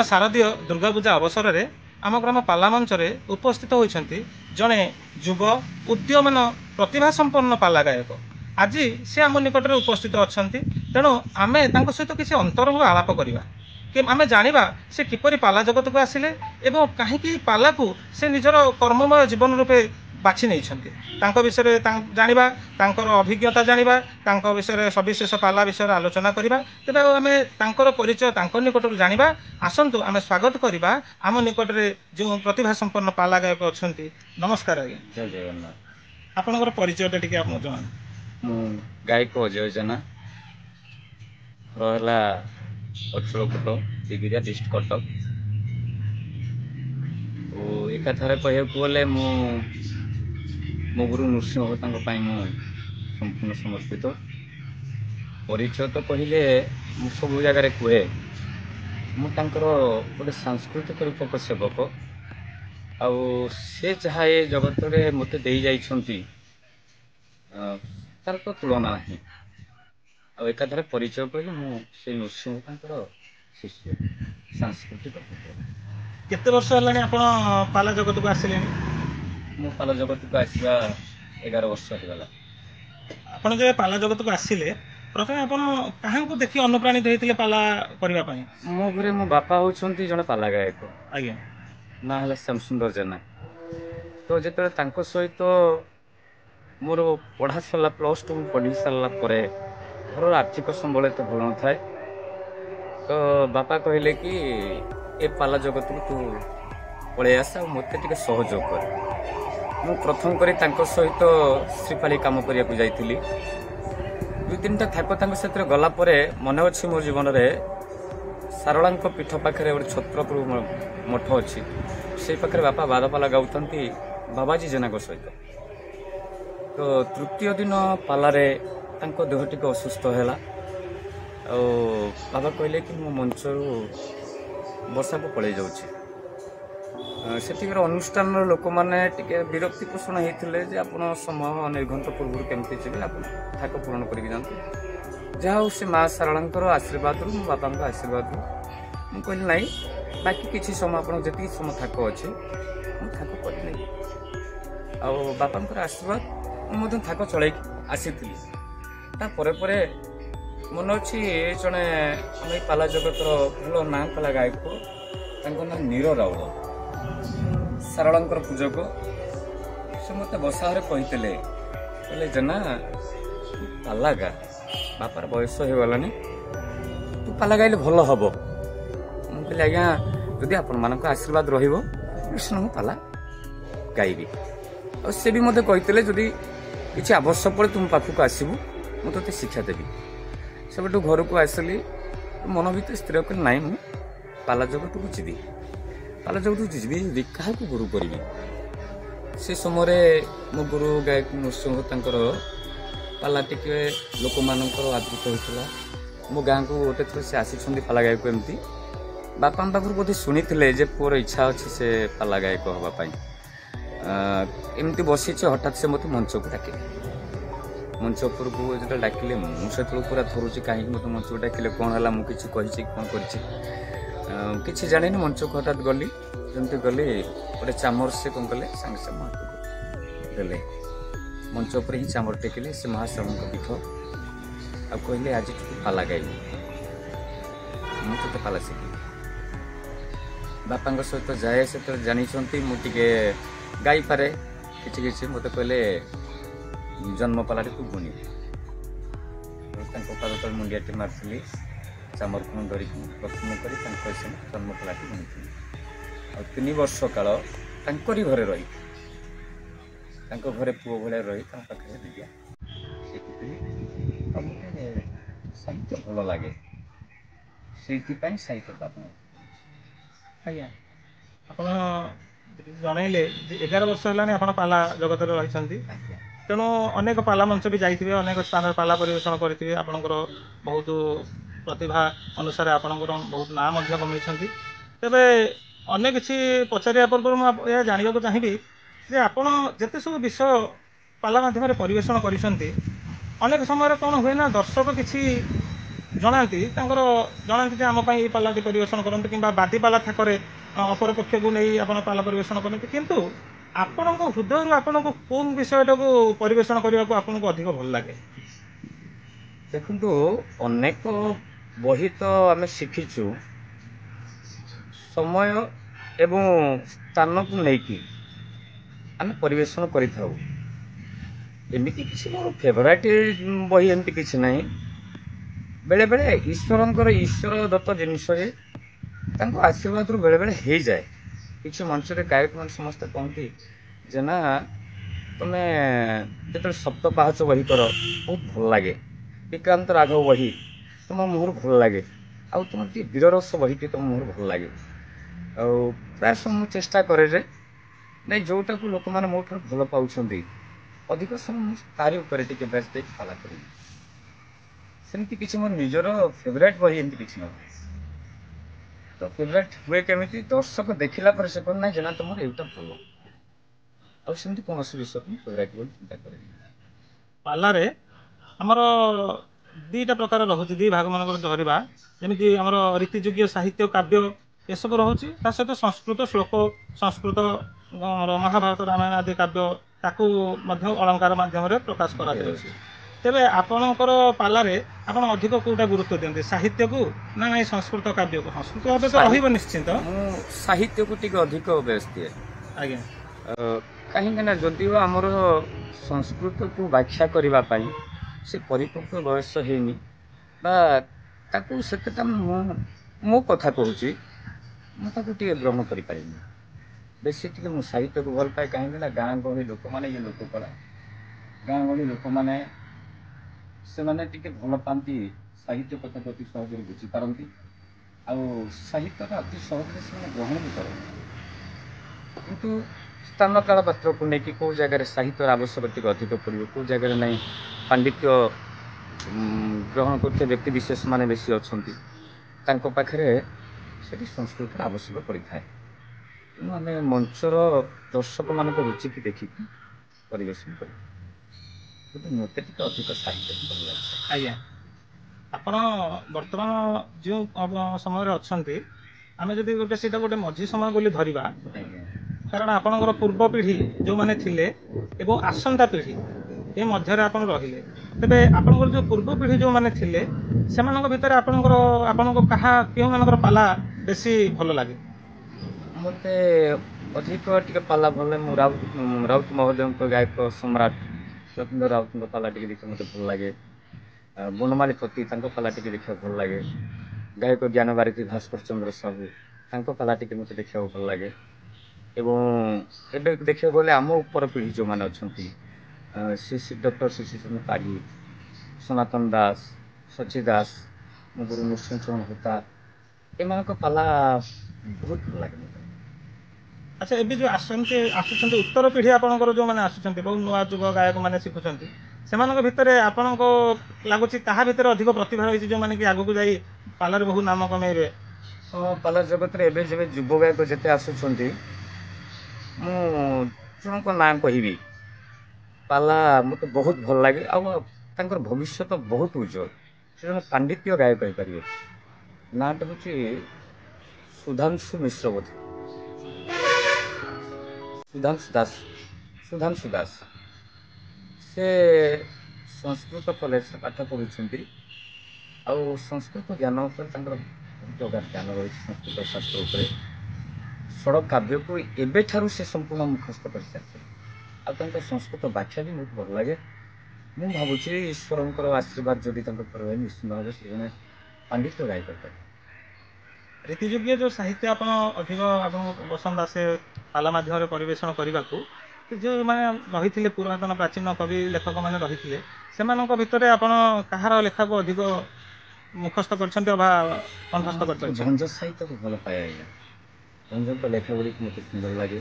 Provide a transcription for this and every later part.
ବର୍ତ୍ତमान शारदीय दुर्गा पूजा अवसर में आम ग्राम पाला मंच उपस्थित होती जड़े युव उद्यमान प्रतिभा संपन्न पाला गायक आज से आम निकट में उपस्थित अच्छा तेणु आम सहित किसी अंतरंग आलाप करवा कि आम जाना से किपरि पाला जगत को आसिले एवं कहीं पाला को से निजर कर्ममय जीवन रूपे बाछि नहीं विषय जाना अभिज्ञता जाना विषय सविशेष पाला विषय आलोचना करवा तेज आम परिचय निकट जाना आसतु आम स्वागत करवा आम निकट में जो प्रतिभा संपन्न पाला गायक अच्छा नमस्कार आज्ञा जय जगन्नाथ आपनकर परिचय टी आप जना गायक अजय जेना रहा अचलकोट दिगिरिया डिस्ट्रिक्ट कटक एकाथारे कह गले मो गुरु नृसिंह संपूर्ण समर्पित परिचय तो कहले सब जगार कहे मुझे गोटे सांस्कृतिक रूपक सेवक आउ से जहाँ ये जगत में मत दे जाइछंती तार तो तुलना नहीं एकाधारे परिचय कहले मुझे नृसिंह शिष्य सांस्कृतिक केते वर्ष है आप पाला जगत को आसिले मो पाला जगत को आसवा 11 वर्ष होगा आपन जब पाला जगत को आसिले प्रथम आपन कहाँ को देखि अनुप्राणित होते पाला करने मो घरे मो बापा होती जड़े पाला गायक आज्ञा ना है श्याम सुंदर जेना तो जो सहित मोर पढ़ा सारा +2 पढ़ी सारापर घर आर्थिक संबल तो भल न थाए तो बापा कहले कि ए पाला जगत को तू पलि आस मत टे सहयोग कर मु प्रथम करी सहित श्रीपाली कम करने को जाइली 2-3टा थाक से गलापर मन अच्छी मो जीवन में सारला पीठ पाखे गोटे छत्रपुर मठ अच्छी से पाखे बापा बादपाला गाँति बाबाजी जेना सहित तो तृतीय दिन पालारे देह टी असुस्थ है बाबा कहले कि मो मंच बसा को पलि जाऊँगी अनुष्ठान लोक मैंने विरक्ति पोषण होते आप समय निर्घंट पूर्व केमती जी आप थाक पूरण कर जहाँ से माँ सारला आशीर्वाद मो बापा आशीर्वाद मुझे कहली ना बाकी किसी समय आप जी समय थाक अच्छे मुझे थाक कर बापा आशीर्वाद मुझे थाक चल आसी तापर मन अच्छी जड़े आम पाला जगत भल ना पाला गायक ना नीर राउल सारला पूजक से मत बसारे कहते जेना पाला गा बापार बयस हो गलानी तू पाला गाइले भल हम मुझे आज्ञा जदि आपण आशीर्वाद रही पाला गाइबी और से भी मत कहते जदि किसी आवश्यक पड़े तुम पाखक आसबू मुझे तो शिक्षा देवी सब घर को आसली मन भर स्थिर कर ना मुझे पाला जगत को जी पाला जगत को जी क्या गुरु करी से समय मो गुरु गायक नृसिंह पाला टिके लोक मान आदृत होता मो गाँ को गोटे थर से आसी पाला गायक एमती बापा पाखर बोधे शुणी थे पुअर इच्छा अच्छी से पाला गायक हाँपाई एमती बसी हठात से मत मंच को डाकिले मंच उपर को जो डाकिले मुझे पूरा थरुची कहीं मत मंच को डाकिले कौन है मुझे कही कौन कर जानी मंच को हठात गली जमती गली गोटे चामर से कौन कले सांगे सांगे हाथ देले मंच उपर ही चामर टेकिले से महाश्रम पीठ आ कहले आज तू पाला गाइबू मुझे पाला शिखी बापा सहित जाए से जानी मुझे गाई पारे किसी मत कहले जन्म पाला तू बुणी पाद तल मुंडिया मार्ली चामर को धर प्रथम कर जन्म पाला बुणी 3 वर्ष काल घरे रही घरे पुओ भाया रही पाखे विद्या साहित्य भल लगे से साहित्य आज्ञा आप जनइले 11 वर्ष है आप पाला जगत रही तेणु अनेक पाला मंच भी जाइए अनेक स्थान पाला परिवेशन करेंगे आपणकर बहुत प्रतिभा अनुसार आपणकर बहुत नाम कमी तेरे अनेक किसी पचारिया पूर्व मुझे जानवा चाहिए जे आपण जिते सब विषय पाला माध्यम परिवेशन कर अनेक समय कौन हुए ना दर्शक किसी ଜଣାନ୍ତି ତାଙ୍କର ଜଣାନ୍ତି ଯେ ଆମ ପାଇଁ ଏଇ ପାଲାଟି ପରିବେଷଣ କରନ୍ତି କିମ୍ବା ବାଦୀପାଲା ଥାକରେ ଅପରପକ୍ଷକୁ ନେଇ ଆପଣ ପାଲା ପରିବେଷଣ କରନ୍ତି, କିନ୍ତୁ ଆପଣଙ୍କ ହୃଦୟରୁ ଆପଣଙ୍କୁ କୋଉ ବିଷୟଟାକୁ ପରିବେଷଣ କରିବାକୁ ଆପଣଙ୍କୁ ଅଧିକ ଭଲ ଲାଗେ? ଦେଖନ୍ତୁ, ଅନେକ ବହି ତ ଆମେ ଶିଖିଛୁ, ସମୟ ଏବଂ ସ୍ଥାନକୁ ନେଇକି ଆମେ ପରିବେଷଣ କରିଥାଉ। ଏମିତି କିଛି ମୋର ଫେଭରାଇଟ୍ ବହି ଏମିତି କିଛି ନାହିଁ। ବେଳେବେଳେ ଈଶ୍ୱର ଦତ୍ତ ଜିନିଷରେ ତାଙ୍କ ଆଶୀର୍ବାଦରୁ ବେଳେବେଳେ ହେଇଯାଏ। କିଛି ମଞ୍ଚରେ ଗାୟକମାନେ ସମସ୍ତେ କହନ୍ତି ଯେ ନା ତୁମେ ଯେତେବେଳେ ସପ୍ତ ପାହାଚ ବହି କର ବହୁତ ଭଲ ଲାଗେ, ବିକ୍ରାନ୍ତ ରାଘବ ବହି ତୁମ ମୁହଁରୁ ଭଲ ଲାଗେ, ଆଉ ତୁମର ଟିକେ ବୀରରସ ବହିଟି ତୁମ ମୁହଁରୁ ଭଲ ଲାଗେ। ଆଉ ପ୍ରାୟ ସମୟ ମୁଁ ଚେଷ୍ଟା କରେ ଯେ ନାଇଁ ଯେଉଁଟାକୁ ଲୋକମାନେ ମୋ ଠାରୁ ଭଲ ପାଉଛନ୍ତି ଅଧିକ ସମୟ ମୁଁ ତାରି ଉପରେ ଟିକେ ବେଶ ଦେଇକି ପାଲା କରିବି। ସେମିତି କିଛି ମୋର ନିଜର ଫେଭରାଇଟ୍ ବହି ଏମିତି କିଛି ନଥାଏ। ତ ଫେଭରାଇଟ୍ ହୁଏ କେମିତି, ଦର୍ଶକ ଦେଖିଲା ପରେ ସେ କହେ ନାହିଁ ଯେ ନା ତୁମର ଏଇଟା ଭଲ, ଆଉ ସେମିତି କୌଣସି ବିଷୟକୁ ମୁଁ ଫେଭରାଇଟ୍ ବୋଲି ଚିନ୍ତା କରେନି। ପାଲାରେ ଆମର ଦିଟା ପ୍ରକାର ରହୁଛି, ଦି ଭାଗ ମାନଙ୍କର ଧରିବା, ଯେମିତି ଆମର ରୀତିଯୁଗୀୟ ସାହିତ୍ୟ କାବ୍ୟ ଏସବୁ ରହୁଛି, ତା ସହିତ ସଂସ୍କୃତ ଶ୍ଲୋକ, ସଂସ୍କୃତ ମହାଭାରତ ରାମାୟଣ ଆଦି କାବ୍ୟ ତାକୁ ମଧ୍ୟ ଅଳଙ୍କାର ମାଧ୍ୟମରେ ପ୍ରକାଶ କରାଯାଉଛି। ତେବେ ଆପଣଙ୍କର ପାଲାରେ ଆପଣ ଅଧିକ କୋଉଟା ଗୁରୁତ୍ୱ ଦିଅନ୍ତି, ସାହିତ୍ୟକୁ ନା ନାଇଁ ସଂସ୍କୃତ କାବ୍ୟକୁ? ସଂସ୍କୃତ କାବ୍ୟ ତ ରହିବ ନିଶ୍ଚିନ୍ତ। ମୁଁ ସାହିତ୍ୟକୁ ଟିକେ ଅଧିକ ବେଶ ଦିଏ। ଆଜ୍ଞା। କାହିଁକି ନା ଯଦିଓ ଆମର ସଂସ୍କୃତକୁ ବ୍ୟାଖ୍ୟା କରିବା ପାଇଁ ସେ ପରିପକ୍ୱ ବୟସ ହେଇନି, ବା ତାକୁ ସେତେଟା ମୋ କଥା କହୁଛି, ମୁଁ ତାକୁ ଟିକେ ଗ୍ରହଣ କରିପାରିନି। ବେଶୀ ଟିକେ ମୁଁ ସାହିତ୍ୟକୁ ଭଲ ପାଏ। କାହିଁକି ନା ଗାଁ ଗହଳି ଲୋକମାନେ, ଇଏ ଲୋକକଳା, ଗାଁ ଗହଳି ଲୋକମାନେ ସେମାନେ ଟିକେ ଭଲ ପାଆନ୍ତି, ସାହିତ୍ୟ କଥାକୁ ଅତି ସହଜରେ ବୁଝିପାରନ୍ତି, ଆଉ ସାହିତ୍ୟଟା ଅତି ସହଜରେ ସେମାନେ ଗ୍ରହଣ ବି କରନ୍ତି। କିନ୍ତୁ ସ୍ଥାନ କାଳ ପାତ୍ରକୁ ନେଇକି କେଉଁ ଜାଗାରେ ସାହିତ୍ୟର ଆବଶ୍ୟକ ଟିକେ ଅଧିକ ପଡ଼ିବ, କେଉଁ ଜାଗାରେ ନାହିଁ ପାଣ୍ଡିତ୍ୟ ଗ୍ରହଣ କରୁଥିବା ବ୍ୟକ୍ତି ବିଶେଷ ମାନେ ବେଶୀ ଅଛନ୍ତି, ତାଙ୍କ ପାଖରେ ସେଠି ସଂସ୍କୃତିର ଆବଶ୍ୟକ ପଡ଼ିଥାଏ। ତେଣୁ ଆମେ ମଞ୍ଚର ଦର୍ଶକମାନଙ୍କ ରୁଚିକି ଦେଖିକି ପରିବେଷଣ କରୁ। କିନ୍ତୁ ମୋତେ ଟିକେ ଅଧିକ ସାହିତ୍ୟ ଭଲ ଲାଗେ। ଆଜ୍ଞା, ଆପଣ ବର୍ତ୍ତମାନ ଯେଉଁ ସମୟରେ ଅଛନ୍ତି, ଆମେ ଯଦି ସେଇଟା ଗୋଟେ ମଝି ସମୟ ବୋଲି ଧରିବା, ଆଜ୍ଞା। କାରଣ ଆପଣଙ୍କର ପୂର୍ବ ପିଢ଼ି ଯେଉଁମାନେ ଥିଲେ ଏବଂ ଆସନ୍ତା ପିଢ଼ି ଏ ମଧ୍ୟରେ ଆପଣ ରହିଲେ, ତେବେ ଆପଣଙ୍କର ଯେଉଁ ପୂର୍ବ ପିଢ଼ି ଯେଉଁମାନେ ଥିଲେ ସେମାନଙ୍କ ଭିତରେ ଆପଣଙ୍କ କେଉଁମାନଙ୍କର ପାଲା ବେଶୀ ଭଲ ଲାଗେ? ମୋତେ ଅଧିକ ଟିକେ ପାଲା ଭଲ ଲାଗେ। ମୁଁ ରାଉତ ମହୋଦୟଙ୍କ ଗାୟକ ସମ୍ରାଟ ଯତୀନ୍ଦ୍ର ରାଉତଙ୍କ ପାଲା ଟିକେ ଦେଖିବାକୁ ମୋତେ ଭଲ ଲାଗେ। ବନମାଳୀ ପତି ତାଙ୍କ ପାଲା ଟିକେ ଦେଖିବାକୁ ଭଲ ଲାଗେ। ଗାୟକ ଜ୍ଞାନ ବାରିକ ଭାସ୍କର ଚନ୍ଦ୍ର ସାହୁ ତାଙ୍କ ପାଲା ଟିକେ ମୋତେ ଦେଖିବାକୁ ଭଲ ଲାଗେ। ଏବଂ ଏବେ ଦେଖିବାକୁ ଗଲେ ଆମ ଉପର ପିଢ଼ି ଯେଉଁମାନେ ଅଛନ୍ତି, ଡକ୍ଟର ଶ୍ରୀ ଚନ୍ଦ୍ର ପାଢ଼ୀ, ସନାତନ ଦାସ, ସଚି ଦାସ, ମୋ ଗୁରୁ ନୃସିଂହ ଚରଣ ହୋତା, ଏମାନଙ୍କ ପାଲା ବହୁତ ଭଲ ଲାଗେ ମୋତେ। ଆଚ୍ଛା, ଏବେ ଯେଉଁ ଆସୁଛନ୍ତି ଉତ୍ତର ପିଢ଼ି ଆପଣଙ୍କର ଯେଉଁମାନେ ଆସୁଛନ୍ତି, ବହୁତ ନୂଆ ଯୁବ ଗାୟକମାନେ ଶିଖୁଛନ୍ତି, ସେମାନଙ୍କ ଭିତରେ ଆପଣଙ୍କ ଲାଗୁଛି କାହା ଭିତରେ ଅଧିକ ପ୍ରତିଭା ରହିଛି ଯେଉଁମାନେ କି ଆଗକୁ ଯାଇ ପାଲାରେ ବହୁ ନାମ କମେଇବେ? ପାଲା ଜଗତରେ ଏବେ ଯେବେ ଯୁବ ଗାୟକ ଯେତେ ଆସୁଛନ୍ତି, ମୁଁ ଜଣଙ୍କ ନାଁ କହିବି, ପାଲା ମୋତେ ବହୁତ ଭଲ ଲାଗେ, ଆଉ ତାଙ୍କର ଭବିଷ୍ୟତ ବହୁତ ଉଜ୍ଜଳ। ସେ ଜଣେ ପାଣ୍ଡିତ୍ୟ ଗାୟକ ହେଇପାରିବେ। ନାଁଟା ହେଉଛି ସୁଧାଂଶୁ ମିଶ୍ର ବୋଧେ, ସୁଧାଂଶୁ ଦାସ। ସେ ସଂସ୍କୃତ କଲେଜରେ ପାଠ ପଢ଼ୁଛନ୍ତି, ଆଉ ସଂସ୍କୃତ ଜ୍ଞାନ ଉପରେ ତାଙ୍କର ବହୁତ ଅଗାଧ ଜ୍ଞାନ ରହିଛି। ସଂସ୍କୃତ ଶାସ୍ତ୍ର ଉପରେ ସଡ଼କ କାବ୍ୟକୁ ଏବେଠାରୁ ସେ ସମ୍ପୂର୍ଣ୍ଣ ମୁଖସ୍ଥ କରିସାରିଛନ୍ତି, ଆଉ ତାଙ୍କ ସଂସ୍କୃତ ବ୍ୟାଖ୍ୟା ବି ବହୁତ ଭଲ ଲାଗେ। ମୁଁ ଭାବୁଛି ଈଶ୍ୱରଙ୍କର ଆଶୀର୍ବାଦ ଯଦି ତାଙ୍କ ଉପରେ ରହେ, ନିଶ୍ଚିନ୍ତ ଭାବେ ସେ ଜଣେ ପାଣ୍ଡିତ୍ୟ ଗାୟକ ହେଇପାରିବେ। ରୀତିଯୁଗୀୟ ଯେଉଁ ସାହିତ୍ୟ ଆପଣ ଅଧିକ ଆପଣଙ୍କୁ ପସନ୍ଦ ଆସେ ପାଲା ମାଧ୍ୟମରେ ପରିବେଷଣ କରିବାକୁ, ଯେଉଁମାନେ ରହିଥିଲେ ପୁରାତନ ପ୍ରାଚୀନ କବି ଲେଖକମାନେ ରହିଥିଲେ, ସେମାନଙ୍କ ଭିତରେ ଆପଣ କାହାର ଲେଖାକୁ ଅଧିକ ମୁଖସ୍ଥ କରିଛନ୍ତି ଅବା କଣ୍ଠସ୍ଥ କରିଛନ୍ତି? ଭଞ୍ଜ ସାହିତ୍ୟକୁ ଭଲ ପାଏ ଆଜ୍ଞା। ଭଞ୍ଜଙ୍କ ଲେଖା ଗୁଡ଼ିକ ମୋତେ ସୁନ୍ଦର ଲାଗେ।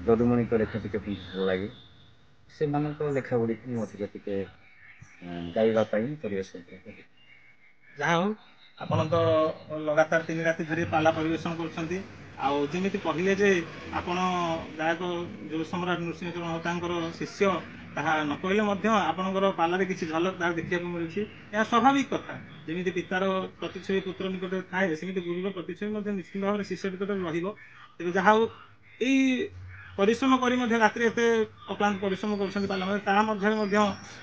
ଯଦୁମଣିଙ୍କ ଲେଖା ଟିକେ ଭଲ ଲାଗେ। ସେମାନଙ୍କ ଲେଖା ଗୁଡ଼ିକୁ ମୁଁ ଅଧିକ ଟିକେ ଗାଇବା ପାଇଁ ପରିବେଷଣ କରେ। ଯାହା ହଉ, ଆପଣ ତ ଲଗାତାର 3 ରାତି ଧରି ପାଲା ପରିବେଷଣ କରୁଛନ୍ତି। ଆଉ ଯେମିତି କହିଲେ ଯେ ଆପଣ ଗାୟକ ଯୋଉ ସମ୍ରାଟ ନୃସିଂହ ଚରଣ ହୋତାଙ୍କର ଶିଷ୍ୟ, ତାହା ନ କହିଲେ ମଧ୍ୟ ଆପଣଙ୍କର ପାଲାରେ କିଛି ଝଲକ ତାହା ଦେଖିବାକୁ ମିଳୁଛି। ଏହା ସ୍ୱାଭାବିକ କଥା, ଯେମିତି ପିତାର ପ୍ରତିଛବି ପୁତ୍ର ନିକଟରେ ଥାଏ ସେମିତି ଗୁରୁର ପ୍ରତିଛବି ମଧ୍ୟ ନିଶ୍ଚିନ୍ତ ଭାବରେ ଶିଷ୍ୟ ନିକଟରେ ରହିବ। ତେବେ ଯାହା ହଉ ଏଇ ପରିଶ୍ରମ କରି ମଧ୍ୟ ରାତିରେ ଏତେ ଅକ୍ଳାନ୍ତ ପରିଶ୍ରମ କରୁଛନ୍ତି ପାଲାମାନେ, ତାହା ମଧ୍ୟରେ ମଧ୍ୟ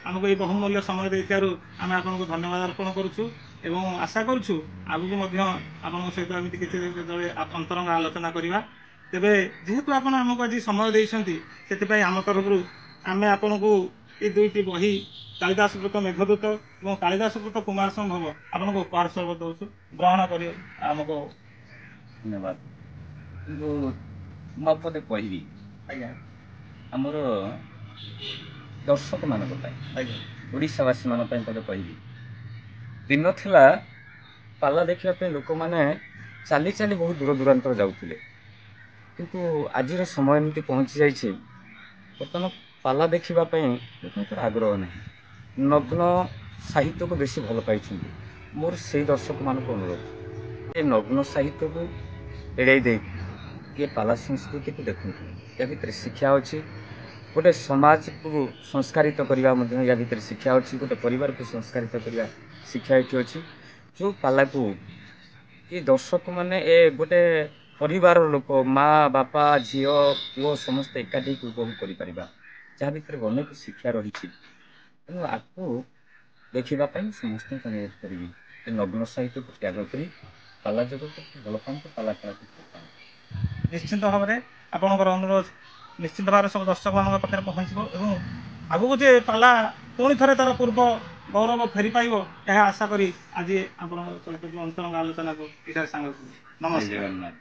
ଆମକୁ ଏଇ ବହୁମୂଲ୍ୟ ସମୟ ଦେଇଥିବାରୁ ଆମେ ଆପଣଙ୍କୁ ଧନ୍ୟବାଦ ଅର୍ପଣ କରୁଛୁ ଏବଂ ଆଶା କରୁଛୁ ଆଗକୁ ମଧ୍ୟ ଆପଣଙ୍କ ସହିତ ଏମିତି କିଛି ଯେତେବେଳେ ଅନ୍ତରଙ୍ଗ ଆଲୋଚନା କରିବା। ତେବେ ଯେହେତୁ ଆପଣ ଆମକୁ ଆଜି ସମୟ ଦେଇଛନ୍ତି ସେଥିପାଇଁ ଆମ ତରଫରୁ ଆମେ ଆପଣଙ୍କୁ ଏ ଦୁଇଟି ବହି କାଳିଦାସ କୃତ ମେଘଦୂତ ଏବଂ କାଳିଦାସ କୃତ କୁମାର ସମ୍ଭବ ଆପଣଙ୍କୁ ଉପହାର ସ୍ୱରୂପ ଦେଉଛୁ, ଗ୍ରହଣ କରି ଆମକୁ। ଧନ୍ୟବାଦ। କିନ୍ତୁ ମୁଁ ପଦେ କହିବି ଆଜ୍ଞା ଆମର ଦର୍ଶକମାନଙ୍କ ପାଇଁ, ଆଜ୍ଞା ଓଡ଼ିଶାବାସୀମାନଙ୍କ ପାଇଁ ପଦେ କହିବି। ଦିନ ଥିଲା ପାଲା ଦେଖିବା ପାଇଁ ଲୋକମାନେ ଚାଲି ଚାଲି ବହୁତ ଦୂର ଦୂରାନ୍ତର ଯାଉଥିଲେ, କିନ୍ତୁ ଆଜିର ସମୟ ଏମିତି ପହଞ୍ଚି ଯାଇଛି ବର୍ତ୍ତମାନ ପାଲା ଦେଖିବା ପାଇଁ ଲୋକଙ୍କର ଆଗ୍ରହ ନାହିଁ। ନଗ୍ନ ସାହିତ୍ୟକୁ ବେଶୀ ଭଲ ପାଇଛନ୍ତି। ମୋର ସେଇ ଦର୍ଶକମାନଙ୍କୁ ଅନୁରୋଧ, ଏ ନଗ୍ନ ସାହିତ୍ୟକୁ ଏଡ଼େଇ ଦେଇକି କିଏ ପାଲା ସଂସ୍କୃତିକୁ ଦେଖନ୍ତୁ। ୟା ଭିତରେ ଶିକ୍ଷା ଅଛି, ଗୋଟେ ସମାଜକୁ ସଂସ୍କାରିତ କରିବା ମଧ୍ୟ ୟା ଭିତରେ ଶିକ୍ଷା ଅଛି, ଗୋଟେ ପରିବାରକୁ ସଂସ୍କାରିତ କରିବା ଶିକ୍ଷା ଏଠି ଅଛି। ଯେଉଁ ପାଲାକୁ ଏ ଦର୍ଶକମାନେ ଏ ଗୋଟେ ପରିବାରର ଲୋକ ମା ବାପା ଝିଅ ପୁଅ ସମସ୍ତେ ଏକାଠି ଉପଭୋଗ କରିପାରିବା, ଯାହା ଭିତରେ ଅନେକ ଶିକ୍ଷା ରହିଛି। ତେଣୁ ଆକୁ ଦେଖିବା ପାଇଁ ସମସ୍ତଙ୍କୁ ଅନୁରୋଧ କରିବି ଯେ ନଗ୍ନ ସାହିତ୍ୟକୁ ତ୍ୟାଗ କରି ପାଲା ଜଗତକୁ ଭଲ ପାଆନ୍ତୁ, ପାଲା ଖେଳକୁ ଭଲ ପାଆନ୍ତୁ। ନିଶ୍ଚିନ୍ତ ଭାବରେ ଆପଣଙ୍କର ଅନୁରୋଧ ନିଶ୍ଚିନ୍ତ ଭାବରେ ସବୁ ଦର୍ଶକମାନଙ୍କ ପାଖରେ ପହଞ୍ଚିବ ଏବଂ ଆଗକୁ ଯେ ପାଲା ପୁଣି ଥରେ ତାର ପୂର୍ବ ଗୌରବ ଫେରି ପାଇବ ଏହା ଆଶା କରି ଆଜି ଆପଣଙ୍କ ସହିତ ଅନ୍ତରଙ୍ଗ ଆଲୋଚନାକୁ ଏଠାରେ ସାଙ୍ଗ କରୁ। ନମସ୍କାର। ଜଗନ୍ନାଥ।